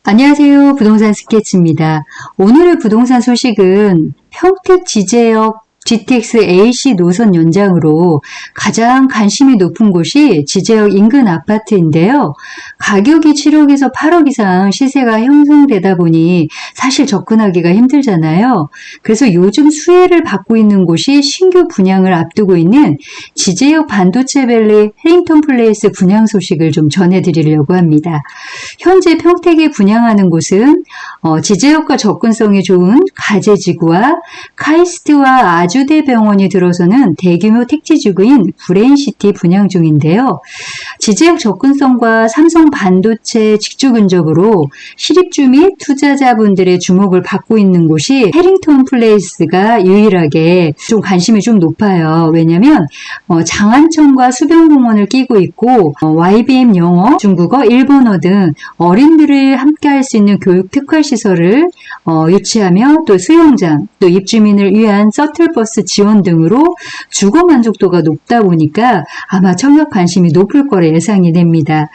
안녕하세요. 부동산 스케치입니다. 오늘의 부동산 소식은 평택 지제역 GTX AC 노선 연장으로 가장 관심이 높은 곳이 지제역 인근 아파트인데요. 가격이 7억에서 8억 이상 시세가 형성되다 보니 사실 접근하기가 힘들잖아요. 그래서 요즘 수혜를 받고 있는 곳이 신규 분양을 앞두고 있는 지제역 반도체밸리 해링턴 플레이스 분양 소식을 좀 전해드리려고 합니다. 현재 평택에 분양하는 곳은 지제역과 접근성이 좋은 가제지구와 카이스트와 아주대병원이 들어서는 대규모 택지지구인 브레인시티 분양 중인데요. 지제역 접근성과 삼성 반도체 직주 근접으로 실입주 및 투자자분들의 주목을 받고 있는 곳이 해링턴 플레이스가 유일하게 좀 관심이 좀 높아요. 왜냐하면 장안천과 수변공원을 끼고 있고 YBM 영어, 중국어, 일본어 등 어린들이 함께 할 수 있는 교육 특화시설을 유치하며 또 수영장, 또 입주민을 위한 셔틀버스 지원 등으로 주거 만족도가 높다 보니까 아마 청약 관심이 높을 거라 예상이 됩니다.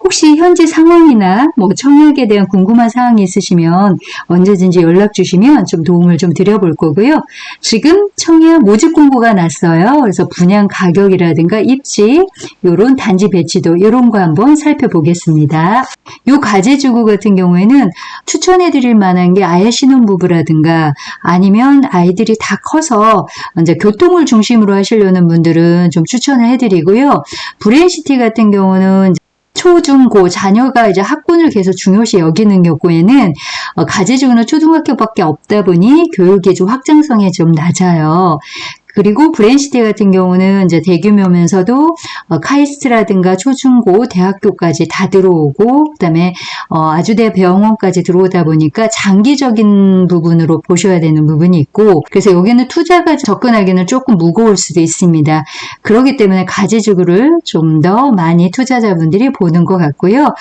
혹시 현재 상황이나 청약에 대한 궁금한 사항이 있으시면 언제든지 연락 주시면 좀 도움을 좀 드려볼 거고요. 지금 청약 모집 공고가 났어요. 그래서 분양 가격이라든가 입지, 요런 단지 배치도 이런 거 한번 살펴보겠습니다. 요 가제주구 같은 경우에는 추천해 드릴 만한 게 아예 신혼부부라든가 아니면 아이들이 다 커서 이제 교통을 중심으로 하시려는 분들은 좀 추천을 해 드리고요. 브레인시티 같은 경우는 초, 중, 고 자녀가 이제 학군을 계속 중요시 여기는 경우에는 가제주구는 초등학교밖에 없다 보니 교육의 좀 확장성이 좀 낮아요. 그리고 브레인시티 같은 경우는 이제 대규모면서도 카이스트라든가 초중고 대학교까지 다 들어오고 그다음에 아주대 병원까지 들어오다 보니까 장기적인 부분으로 보셔야 되는 부분이 있고 그래서 여기는 투자가 접근하기는 조금 무거울 수도 있습니다. 그렇기 때문에 가제주구를 좀 더 많이 투자자분들이 보는 것 같고요.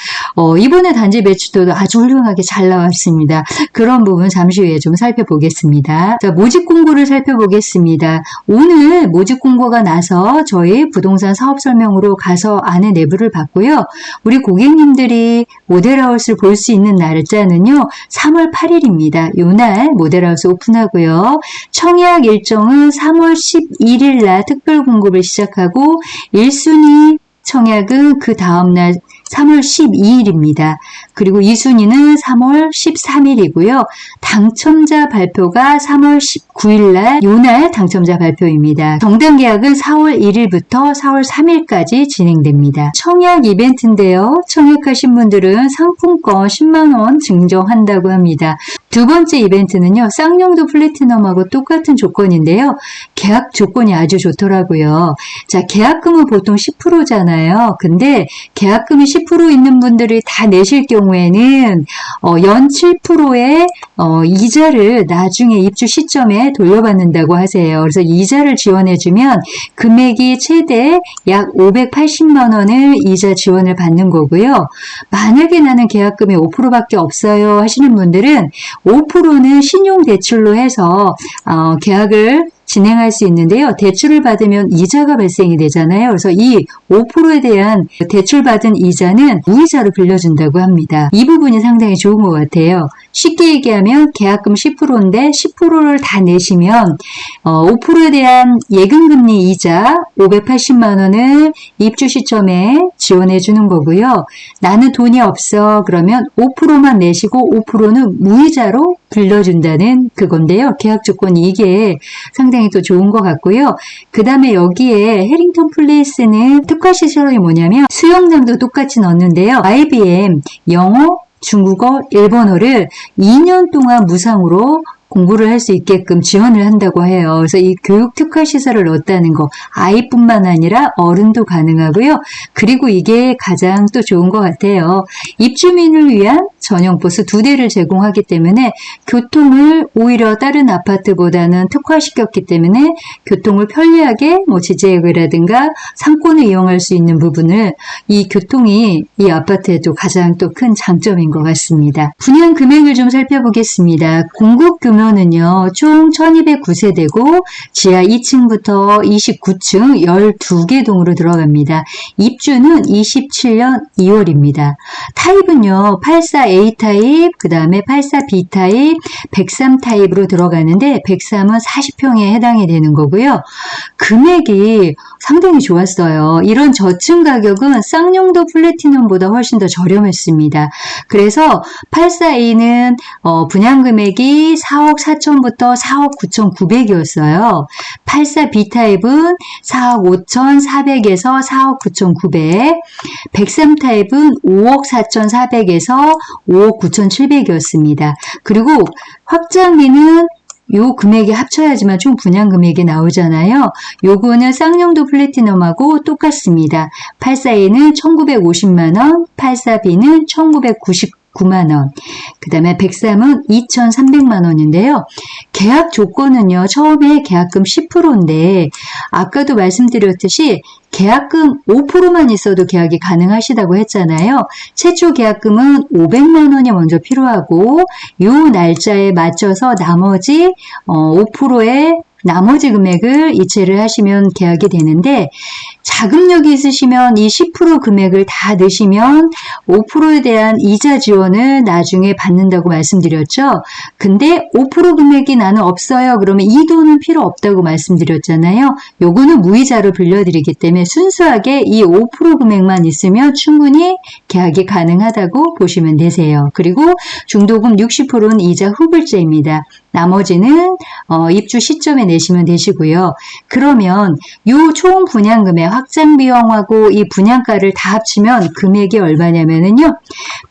이번에 단지 매출도 아주 훌륭하게 잘 나왔습니다. 그런 부분 잠시 후에 좀 살펴보겠습니다. 자, 모집 공고를 살펴보겠습니다. 오늘 모집 공고가 나서 저희 부동산 사업 설명으로 가서 안에 내부를 봤고요. 우리 고객님들이 모델하우스를 볼 수 있는 날짜는요. 3월 8일입니다. 요날 모델하우스 오픈하고요. 청약 일정은 3월 11일 날 특별 공급을 시작하고 1순위 청약은 그 다음날 3월 12일입니다. 그리고 2순위는 3월 13일이고요. 당첨자 발표가 3월 19일 날 요날 당첨자 발표입니다. 정당 계약은 4월 1일부터 4월 3일까지 진행됩니다. 청약 이벤트인데요. 청약하신 분들은 상품권 10만원 증정한다고 합니다. 두 번째 이벤트는요. 쌍용도 플래티넘하고 똑같은 조건인데요. 계약 조건이 아주 좋더라고요. 자, 계약금은 보통 10%잖아요. 근데 계약금이 10% 있는 분들이 다 내실 경우에는 연 7%의 이자를 나중에 입주 시점에 돌려받는다고 하세요. 그래서 이자를 지원해주면 금액이 최대 약 580만 원을 이자 지원을 받는 거고요. 만약에 나는 계약금이 5%밖에 없어요 하시는 분들은 5%는 신용대출로 해서 계약을 진행할 수 있는데요. 대출을 받으면 이자가 발생이 되잖아요. 그래서 이 5%에 대한 대출받은 이자는 무이자로 빌려준다고 합니다. 이 부분이 상당히 좋은 것 같아요. 쉽게 얘기하면 계약금 10%인데 10%를 다 내시면 5%에 대한 예금금리 이자 580만 원을 입주 시점에 지원해 주는 거고요. 나는 돈이 없어 그러면 5%만 내시고 5%는 무이자로 빌려준다는 그건데요. 계약 조건이 이게 상당히 또 좋은 것 같고요. 그 다음에 여기에 해링턴 플레이스는 특화 시설이 뭐냐면 수영장도 똑같이 넣는데요. IBM 영어, 중국어, 일본어를 2년 동안 무상으로 공부를 할 수 있게끔 지원을 한다고 해요. 그래서 이 교육 특화 시설을 넣었다는 거 아이뿐만 아니라 어른도 가능하고요. 그리고 이게 가장 또 좋은 것 같아요. 입주민을 위한 전용 버스 2대를 제공하기 때문에 교통을 오히려 다른 아파트보다는 특화시켰기 때문에 교통을 편리하게 지제역이라든가 상권을 이용할 수 있는 부분을 이 교통이 이 아파트에도 가장 또 큰 장점인 것 같습니다. 분양 금액을 좀 살펴보겠습니다. 공급 금액 민원은요, 총 1209세대고 지하 2층부터 29층 12개 동으로 들어갑니다. 입주는 27년 2월입니다. 타입은요, 84A 타입, 그 다음에 84B 타입, 103 타입으로 들어가는데 103은 40평에 해당이 되는 거고요. 금액이 상당히 좋았어요. 이런 저층 가격은 쌍용도 플래티넘보다 훨씬 더 저렴했습니다. 그래서 84A는 분양금액이 4억 4천부터 4억 9천 9백이었어요. 84B 타입은 4억 5천 4백에서 4억 9천 9백, 103 타입은 5억 4천 4백에서 5억 9천 7백이었습니다. 그리고 확장비는 요 금액이 합쳐야지만 총 분양 금액이 나오잖아요. 요거는 쌍용도 플래티넘하고 똑같습니다. 84A는 1950만원, 84B는 1999만원, 그 다음에 103은 2300만원인데요. 계약 조건은요, 처음에 계약금 10%인데, 아까도 말씀드렸듯이 계약금 5%만 있어도 계약이 가능하시다고 했잖아요. 최초 계약금은 500만 원이 먼저 필요하고 요 날짜에 맞춰서 나머지 5%의 나머지 금액을 이체를 하시면 계약이 되는데, 자금력이 있으시면 이 10% 금액을 다 넣으시면 5%에 대한 이자 지원을 나중에 받는다고 말씀드렸죠. 근데 5% 금액이 나는 없어요. 그러면 이 돈은 필요 없다고 말씀드렸잖아요. 요거는 무이자로 빌려드리기 때문에 순수하게 이 5% 금액만 있으면 충분히 계약이 가능하다고 보시면 되세요. 그리고 중도금 60%는 이자 후불제입니다. 나머지는 입주 시점에 내시면 되시고요. 그러면 요 총 분양금의 확장 비용하고 이 분양가를 다 합치면 금액이 얼마냐면요.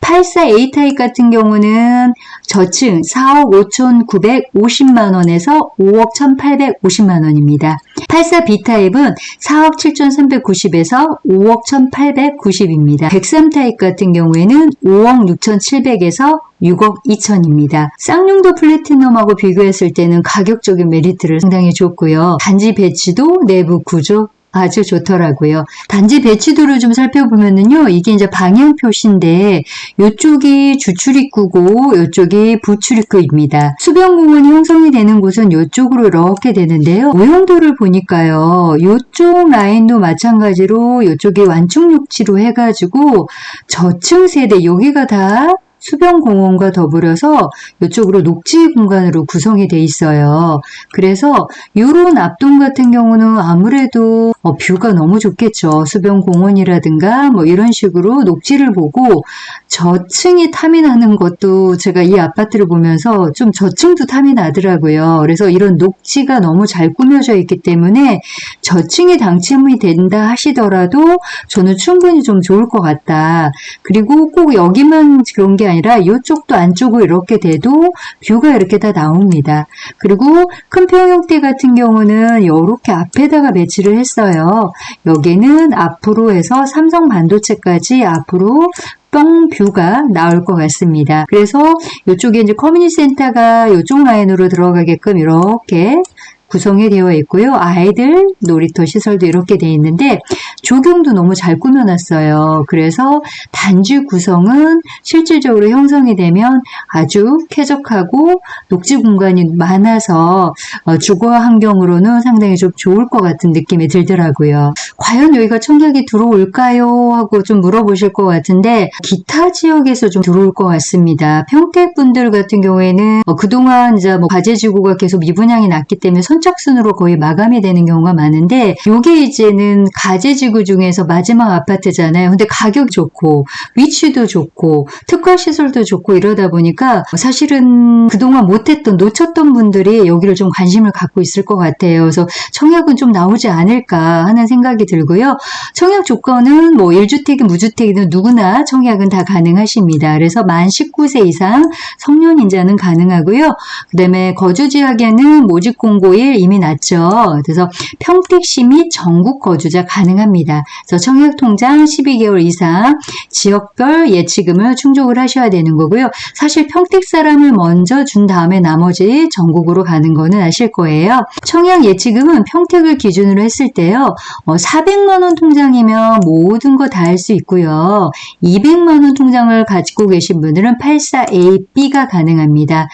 84A 타입 같은 경우는 저층 4억 5,950만 원에서 5억 1,850만 원입니다. 84B 타입은 4억 7,390에서 5억 1,890입니다. 103 타입 같은 경우에는 5억 6,700에서 6억 2천입니다. 쌍용도 플래티넘하고 비교했을 때는 가격적인 메리트를 상당히 줬고요. 단지 배치도 내부 구조 아주 좋더라고요. 단지 배치도를 좀 살펴보면은요, 이게 이제 방향 표시인데, 요쪽이 주출입구고, 요쪽이 부출입구입니다. 수변공원이 형성이 되는 곳은 요쪽으로 이렇게 되는데요. 오용도를 보니까요, 요쪽 라인도 마찬가지로 요쪽이 완충욕지로 해가지고, 저층 세대, 여기가 다 수변공원과 더불어서 이쪽으로 녹지 공간으로 구성이 돼 있어요. 그래서 이런 앞동 같은 경우는 아무래도 뷰가 너무 좋겠죠. 수변공원이라든가 뭐 이런 식으로 녹지를 보고 저층이 탐이 나는 것도 제가 이 아파트를 보면서 좀 저층도 탐이 나더라고요. 그래서 이런 녹지가 너무 잘 꾸며져 있기 때문에 저층이 당첨이 된다 하시더라도 저는 충분히 좀 좋을 것 같다. 그리고 꼭 여기만 그런 게 아니라 이쪽도 안쪽으로 이렇게 돼도 뷰가 이렇게 다 나옵니다. 그리고 큰 평형대 같은 경우는 이렇게 앞에다가 배치를 했어요. 여기는 앞으로 해서 삼성 반도체까지 앞으로 뻥 뷰가 나올 것 같습니다. 그래서 이쪽에 이제 커뮤니티 센터가 이쪽 라인으로 들어가게끔 이렇게 구성이 되어 있고요. 아이들 놀이터 시설도 이렇게 되어 있는데 조경도 너무 잘 꾸며놨어요. 그래서 단지 구성은 실질적으로 형성이 되면 아주 쾌적하고 녹지 공간이 많아서 주거 환경으로는 상당히 좀 좋을 것 같은 느낌이 들더라고요. 과연 여기가 청약이 들어올까요? 하고 좀 물어보실 것 같은데 기타 지역에서 좀 들어올 것 같습니다. 평택분들 같은 경우에는 그동안 이제 과제지구가 계속 미분양이 났기 때문에 선착순으로 거의 마감이 되는 경우가 많은데 요게 이제는 가제지구 중에서 마지막 아파트잖아요. 근데 가격 좋고 위치도 좋고 특화시설도 좋고 이러다 보니까 사실은 그동안 못했던 놓쳤던 분들이 여기를 좀 관심을 갖고 있을 것 같아요. 그래서 청약은 좀 나오지 않을까 하는 생각이 들고요. 청약 조건은 뭐 1주택이든 무주택이든 누구나 청약은 다 가능하십니다. 그래서 만 19세 이상 성년인자는 가능하고요. 그 다음에 거주지역에는 모집 공고일 거주일 이미 났죠. 그래서 평택시 및 전국 거주자 가능합니다. 그래서 청약통장 12개월 이상 지역별 예치금을 충족을 하셔야 되는 거고요. 사실 평택 사람을 먼저 준 다음에 나머지 전국으로 가는 거는 아실 거예요. 청약 예치금은 평택을 기준으로 했을 때요. 400만 원 통장이면 모든 거 다 할 수 있고요. 200만 원 통장을 가지고 계신 분들은 84AB가 가능합니다.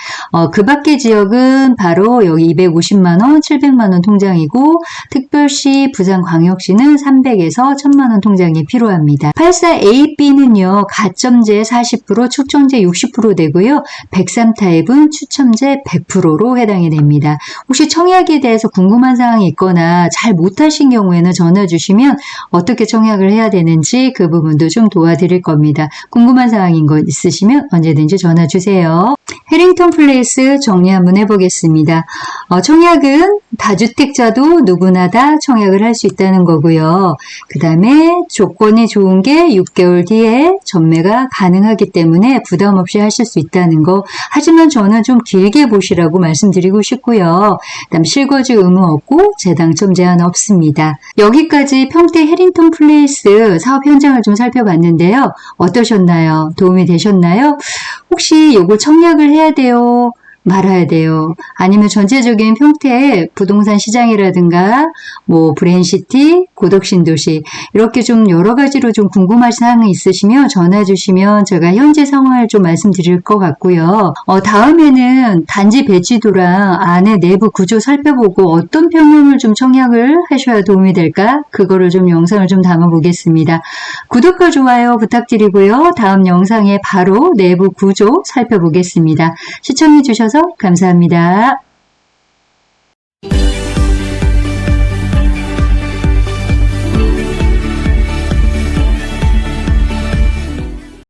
그 밖의 지역은 바로 여기 250만 원, 700만 원 통장이고 특별시, 부산광역시는 300에서 1000만 원 통장이 필요합니다. 84AB는요. 가점제 40%, 추첨제 60% 되고요. 103타입은 추첨제 100%로 해당이 됩니다. 혹시 청약에 대해서 궁금한 사항이 있거나 잘 못하신 경우에는 전화 주시면 어떻게 청약을 해야 되는지 그 부분도 좀 도와드릴 겁니다. 궁금한 사항인 거 있으시면 언제든지 전화 주세요. 해링턴 플레이스 정리 한번 해보겠습니다. 청약은 다주택자도 누구나 다 청약을 할 수 있다는 거고요. 그 다음에 조건이 좋은 게 6개월 뒤에 전매가 가능하기 때문에 부담 없이 하실 수 있다는 거. 하지만 저는 좀 길게 보시라고 말씀드리고 싶고요. 그 다음 실거주 의무 없고 재당첨 제한 없습니다. 여기까지 평택 해링턴 플레이스 사업 현장을 좀 살펴봤는데요. 어떠셨나요? 도움이 되셨나요? 혹시 요거 청약을 해야 돼요? 말아야 돼요? 아니면 전체적인 평택 부동산 시장이라든가 뭐 브랜시티, 고덕신도시 이렇게 좀 여러 가지로 좀 궁금한 사항이 있으시면 전화 주시면 제가 현재 상황을 좀 말씀드릴 것 같고요. 다음에는 단지 배치도랑 안에 내부 구조 살펴보고 어떤 평형을 좀 청약을 하셔야 도움이 될까? 그거를 좀 영상을 좀 담아 보겠습니다. 구독과 좋아요 부탁드리고요. 다음 영상에 바로 내부 구조 살펴보겠습니다. 시청해 주셔서 감사합니다.